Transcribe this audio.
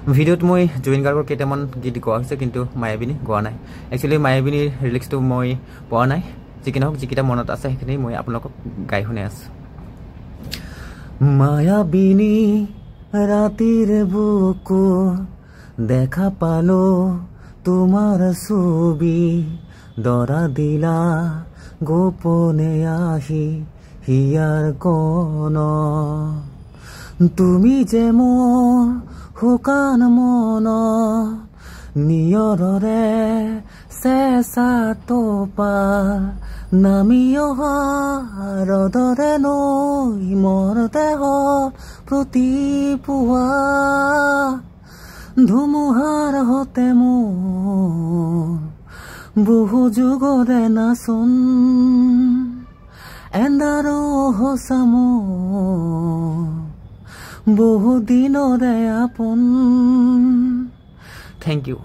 ভিডিঅ'ত মই জুবিন গাৰ্গৰ কেইটামান গীত গোৱা হৈছে কিন্তু মায়াবিনী গোৱা নাই একচুৱেলি মায়াবিনীৰ লিৰিক্সটো মই পোৱা নাই যিকি নহওক যিকেইটা মনত আছে সেইখিনি মই আপোনালোকক গাই শুনাই আছো মায়াবিনী ৰাতিৰ বুকু দেখা পালো তোমাৰ ছবি দৰা দিলা গোপনে আহি হিয়াৰ কোন তুমি যে মোৰ শুকান মন নিয়ৰৰে চেঁচা তোপাৰ নামি অহা ৰদৰে নৈ মোৰ দেহত প্ৰতি পুৱা ধুমুহাৰ হতে মোৰ বহু যুগৰে নাচোন এন্ধাৰো সঁচা মোৰ বহু দিনৰে আপোন থেংক ইউ